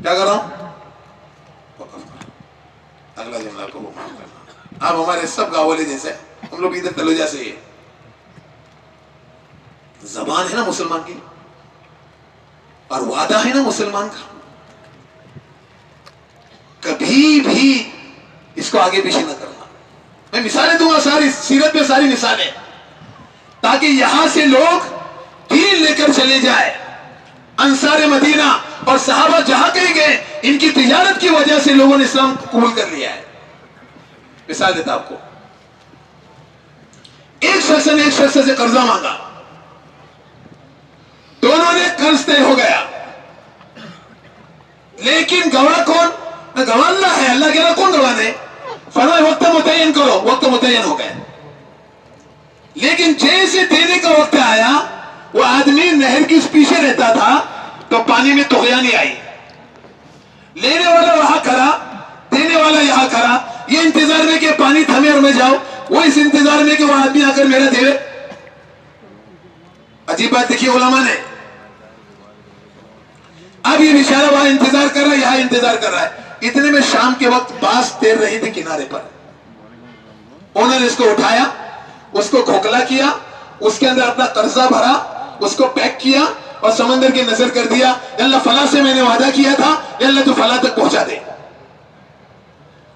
کیا کر رہا ہوں؟ اگلا جملہ کو وہ معاف کرنا. آپ ہمارے سب گاؤں والے جیسے, ہم لوگ ادھر تلوجہ سے ہی. زبان ہے نا مسلمان کی, اور وعدہ ہے نا مسلمان کا, کبھی بھی اس کو آگے پیچھے نہ کرنا. میں مثالیں دوں گا, ساری سیرت میں ساری مثالیں, تاکہ یہاں سے لوگ دین لے کر چلے جائے. انصار مدینہ اور صحابہ جہاں کہیں گئے, ان کی تجارت کی وجہ سے لوگوں نے اسلام قبول کر لیا ہے. مثال دیتا آپ کو, ایک شخص نے ایک شخص سے قرضہ مانگا, دونوں نے قرض طے ہو گیا, لیکن گواہ کون؟ گواہ اللہ ہے. اللہ کہہ رہا کون گواہ ہے؟ فرمایا وقت متعین کرو. وقت متعین ہو گئے, لیکن جیسے دینے کا وقت آیا, وہ آدمی نہر کے پیچھے رہتا تھا تو پانی میں طغیانی آئی. لینے والا وہاں کھڑا, دینے والا یہاں کھڑا, یہ انتظار میں کہ پانی تھمے اور میں جاؤ, وہ اس انتظار میں کہ وہ آدمی آ کر میرا دے. عجیب بات دیکھیے علماء نے. اب یہ بیچارہ وہاں انتظار کر رہا ہے, یہاں انتظار کر رہا ہے. اتنے میں شام کے وقت باس تیر رہی تھی کنارے پر. انہوں نے اس کو اٹھایا, اس کو کھوکھلا کیا, اس کے اندر اپنا قرضہ بھرا, اس کو پیک کیا اور سمندر کی نظر کر دیا. یا اللہ فلاں سے میں نے وعدہ کیا تھا, یا اللہ تو فلاں تک پہنچا دے.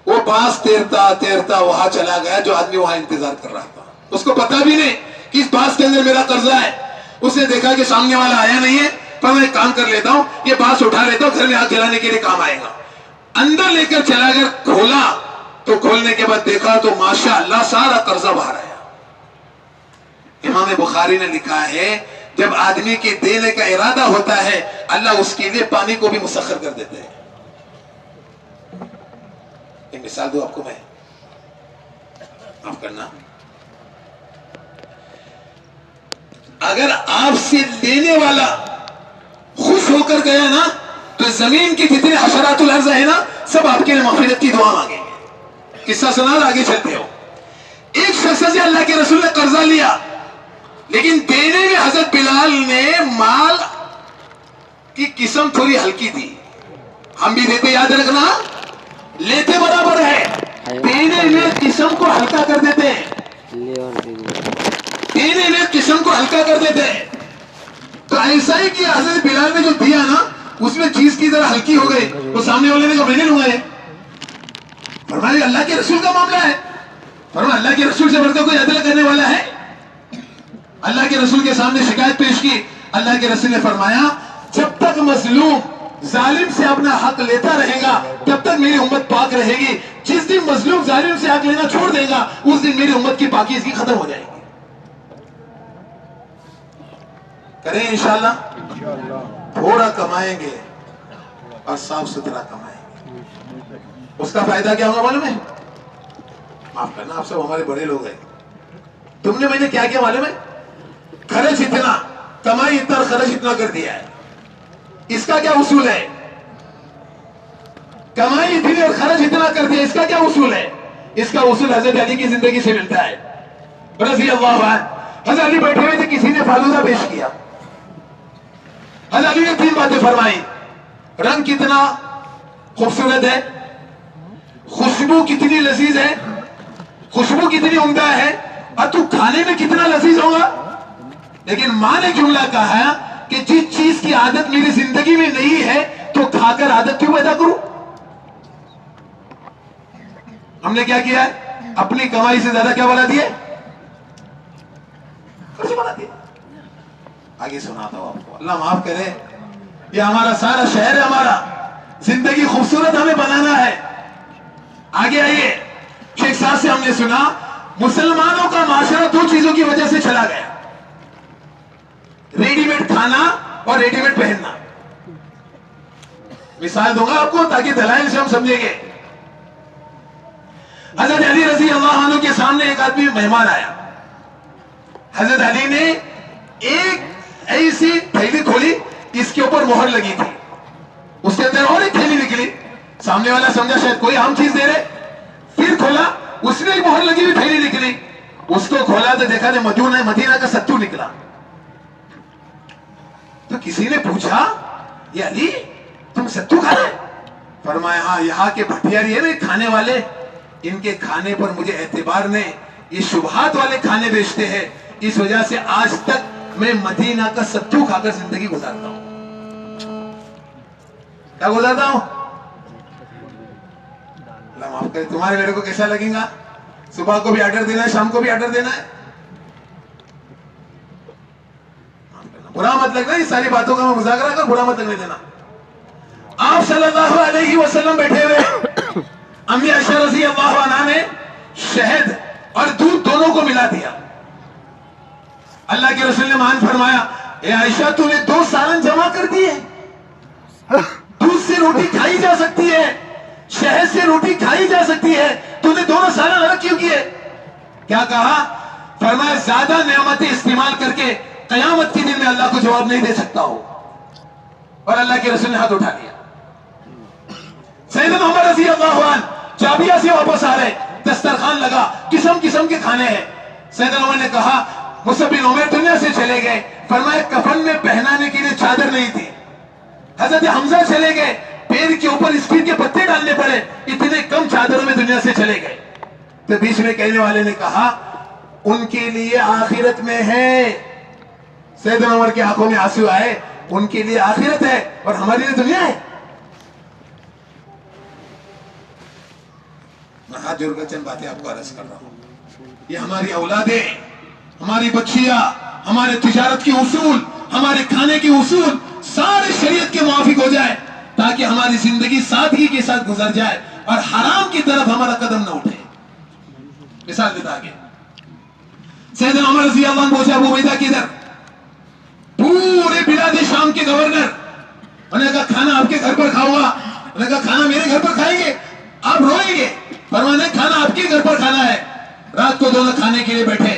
وہ باس تیرتا تیرتا وہاں چلا گیا جو آدمی وہاں انتظار کر رہا تھا. اس کو پتا بھی نہیں کہ اس باس کے اندر میرا قرضہ ہے. اس نے دیکھا کہ سامنے والا آیا نہیں ہے, پر میں ایک کام کر لیتا ہوں, یہ باس اٹھا لیتا ہوں, گھر میں آگ جلانے کے لیے کام آئے گا. اندر لے کر چلا کر کھولا, تو کھولنے کے بعد دیکھا تو ماشاءاللہ سارا قرضہ باہر آیا. امام بخاری نے لکھا ہے جب آدمی کے دینے کا ارادہ ہوتا ہے, اللہ اس کے لیے پانی کو بھی مسخر کر دیتے ہیں. ایک مثال دو آپ کو, میں معاف کرنا, اگر آپ سے لینے والا خوش ہو کر گیا نا, تو زمین کی جتنے حشرات الارض ہیں نا, سب آپ کے لیے مغفرت کی دعا مانگیں گے. قصہ سنا, آگے چلتے ہو. ایک شخص سے اللہ کے رسول نے قرضہ لیا, لیکن دینے میں حضرت بلال نے مال کی قسم تھوڑی ہلکی تھی. ہم بھی دیتے, یاد رکھنا, لیتے برابر ہے, دینے میں قسم کو ہلکا کر دیتے ہیں. دینے میں قسم کو ہلکا کر دیتے ہیں. تو ایسا ہی کہ حضرت بلال نے جو دیا نا, اس میں چیز کی ذرا ہلکی ہو گئی. تو سامنے والے نے کہا میں نے لوں گا یہ. فرمایا اللہ کے رسول کا معاملہ ہے. فرمایا اللہ کے رسول سے بڑھ کر کوئی عدل کرنے والا ہے؟ اللہ کے رسول کے سامنے شکایت پیش کی. اللہ کے رسول نے فرمایا جب تک مظلوم ظالم سے اپنا حق لیتا رہے گا, تب تک میری امت پاک رہے گی. جس دن مظلوم ظالم سے حق لینا چھوڑ دے گا, اس دن میری امت کی پاکیزگی ختم ہو جائے گی. کریں انشاءاللہ, تھوڑا کمائیں گے اور صاف ستھرا کمائیں گے. اس کا فائدہ کیا ہوگا معلوم ہے؟ معاف کرنا, آپ سب ہمارے بڑے لوگ ہیں. تم نے میں نے کیا کیا معلوم ہے؟ خرچ اتنا, کمائی اتنا, خرچ اتنا کر دیا ہے. اس کا کیا اصول ہے؟ کمائی اتنی اور خرچ اتنا کر دیا, اس کا کیا اصول ہے؟ اس کا اصول حضرت علی کی زندگی سے ملتا ہے رضی اللہ عنہ. حضرت علی بیٹھے ہوئے تھے, کسی نے فالودہ پیش کیا. حضرت علی نے 3 باتیں فرمائی. رنگ کتنا خوبصورت ہے, خوشبو کتنی لذیذ ہے, خوشبو کتنی عمدہ ہے, اور تو کھانے میں کتنا لذیذ ہوگا. لیکن ماں نے جملہ کہا کہ جس چیز کی عادت میری زندگی میں نہیں ہے, تو کھا کر عادت کیوں پیدا کروں. ہم نے کیا کیا ہے؟ اپنی کمائی سے زیادہ کیا بنا دیے؟ بنا دیے. آگے سناتا ہوں آپ کو, اللہ معاف کرے. یہ ہمارا سارا شہر ہے, ہمارا زندگی خوبصورت ہمیں بنانا ہے. آگے آئیے. شیخ صاحب سے ہم نے سنا مسلمانوں کا معاشرہ 2 چیزوں کی وجہ سے چلا گیا, ریڈی میڈ کھانا اور ریڈی میڈ پہننا. مثال دوں گا آپ کو تاکہ دلائل سے ہم سمجھیں گے. حضرت علی رضی اللہ عنہ کے سامنے ایک آدمی مہمان آیا. حضرت علی نے ایک ایسی تھیلی کھولی, اس کے اوپر مہر لگی تھی, اس کے اندر اور ایک تھیلی نکلی. سامنے والا سمجھا شاید کوئی عام چیز دے رہے, پھر کھولا, اس میں ایک مہر لگی ہوئی تھیلی نکلی. اس کو کھولا تو دیکھا کہ مدینہ کا ستو نکلا. تو کسی نے پوچھا, یہ علی تم ستو کھا رہے؟ فرمایا ہاں، یہاں کے بھٹیار یہ نا کھانے والے، ان کے کھانے پر مجھے اعتبار نہیں، یہ شبہات والے کھانے بیچتے ہیں، اس وجہ سے آج تک میں مدینہ کا ستو کھا کر زندگی گزارتا ہوں۔ کیا گزارتا ہوں؟ اللہ معاف کرے، تمہارے میرے کو کیسا لگے گا؟ صبح کو بھی آرڈر دینا ہے، شام کو بھی آرڈر دینا ہے، برا مت لگنا، یہ ساری باتوں کا میں مذاکرہ کر، برا مت لگنے دینا۔ آپ صلی اللہ علیہ وسلم بیٹھے ہوئے، امی عائشہ رضی اللہ عنہا نے شہد اور دودھ دونوں کو ملا دیا۔ اللہ کے رسول نے مان فرمایا، اے عائشہ تو نے 2 سالن جمع کر دیے، دودھ سے روٹی کھائی جا سکتی ہے، شہد سے روٹی کھائی جا سکتی ہے، تو نے دونوں سالن الگ کیوں کیے؟ کیا کہا؟ فرمایا زیادہ نعمتیں استعمال کر کے قیامت کے دن میں اللہ کو جواب نہیں دے سکتا ہو۔ اور اللہ کے رسول نے ہاتھ اٹھا دیا۔ سیدنا عمر رضی اللہ عنہ جابیہ سے واپس آ رہے، دسترخوان لگا، قسم قسم کے کھانے ہیں۔ سیدنا عمر نے کہا مصعب بن عمیر دنیا سے چلے گئے، فرمایا کفن میں پہنانے کے لیے چادر نہیں تھی۔ حضرت حمزہ چلے گئے، پیر کے اوپر اسپیر کے پتے ڈالنے پڑے، اتنے کم چادروں میں دنیا سے چلے گئے۔ تو بیچ میں کہنے والے نے کہا ان کے لیے آخرت میں ہے۔ سیدنا عمر کی آنکھوں میں آنسو آئے، ان کے لیے آخرت ہے اور ہمارے لیے دنیا ہے۔ میں ہاتھ جوڑ کر چند باتیں آپ کو عرض کر رہا ہوں۔ یہ ہماری اولادیں، ہماری بچیاں، ہمارے تجارت کے اصول، ہمارے کھانے کے اصول سارے شریعت کے موافق ہو جائے، تاکہ ہماری زندگی سادگی کے ساتھ گزر جائے اور حرام کی طرف ہمارا قدم نہ اٹھے۔ مثال دیتا آگے، سیدنا عمر رضی اللہ عنہ پوچھا ابو عبیدہ کدھر؟ پورے بلاد شام کے گورنر۔ انہوں نے کہا کھانا آپ کے گھر پر کھاؤں گا۔ انہوں نے کہا کھانا میرے گھر پر کھائیں گے؟ آپ روئیں گے۔ فرمایا نہیں، کھانا آپ کے گھر پر کھانا ہے۔ رات کو دونوں کھانے کے لیے بیٹھے،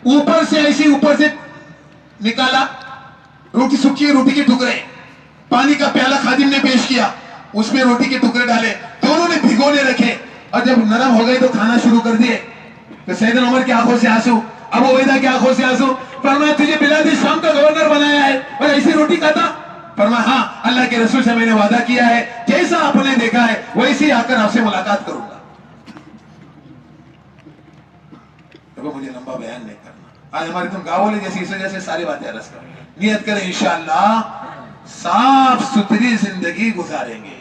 اوپر سے ایسی اوپر سے نکالا روٹی، سکی روٹی کے ٹکڑے، پانی کا پیالہ خادم نے پیش کیا، اس میں روٹی کے ٹکڑے ڈالے، دونوں نے بھگونے رکھے، اور جب نرم ہو گئے تو کھانا شروع کر دیے۔ تو سیدنا عمر کی آنکھوں سے آنسو، ابو عبیدہ کی آنکھوں سے آنسو۔ فرمایا تجھے بلاد شام کا گورنر بنایا ہے اور ایسی روٹی کھاتا؟ فرمایا ہاں، اللہ کے رسول سے میں نے وعدہ کیا ہے، جیسا آپ نے دیکھا ہے ویسے ہی آ کر آپ سے ملاقات کروں گا۔ مجھے لمبا بیان نہیں کرنا، آج ہماری تم گاؤں والے جیسی، اس وجہ سے ساری باتیں عرض کریں۔ نیت کریں انشاءاللہ صاف ستھری زندگی گزاریں گے۔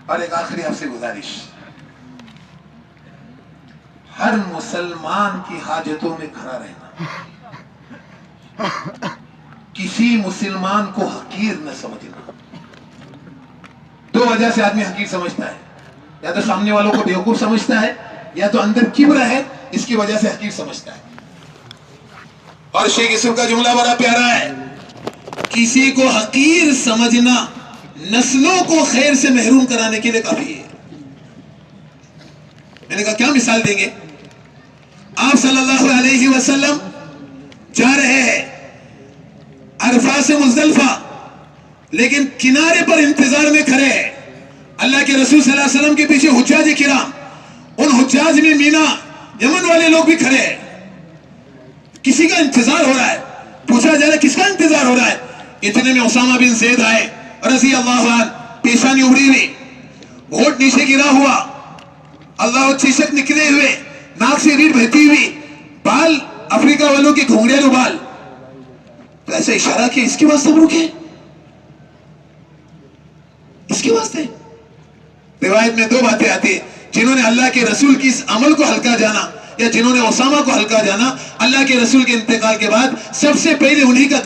اور ایک آخری آپ سے گزارش، ہر مسلمان کی حاجتوں میں کھڑا رہنا، کسی مسلمان کو حقیر نہ سمجھنا۔ 2 وجہ سے آدمی حقیر سمجھتا ہے، یا تو سامنے والوں کو بیوقوف سمجھتا ہے، یا تو اندر کبر ہے، اس کی وجہ سے حقیر سمجھتا ہے۔ اور شیخ یوسف کا جملہ بڑا پیارا ہے، کسی کو حقیر سمجھنا نسلوں کو خیر سے محروم کرانے کے لیے کافی ہے۔ میں نے کہا کیا مثال دیں گے؟ آپ صلی اللہ علیہ وسلم جا رہے ہیں عرفات سے مزدلفہ، لیکن کنارے پر انتظار میں کھڑے ہیں۔ اللہ کے رسول صلی اللہ علیہ وسلم کے پیچھے حجاج کرام، ان حجاج میں مینا یمن والے لوگ بھی کھڑے ہیں، کسی کا انتظار ہو رہا ہے۔ پوچھا جا رہا ہے کس کا انتظار ہو رہا ہے؟ اتنے میں اسامہ بن زید آئے رضی اللہ عنہ، پیشانی ابڑی ہوئی، ہونٹ نیچے گرا ہوا، اللہ چیشک نکلے ہوئے، ناک سے ریڑھ بہتی ہوئی، بال افریقہ والوں کے گھونگریالو بال۔ تو ایسا اشارہ کیا اس کے واسطے ہم رکے، اس کے واسطے؟ روایت میں 2 باتیں آتی ہیں، جنہوں نے اللہ کے رسول کی اس عمل کو ہلکا جانا یا جنہوں نے اسامہ کو ہلکا جانا، اللہ کے رسول کے انتقال کے بعد سب سے پہلے انہی کا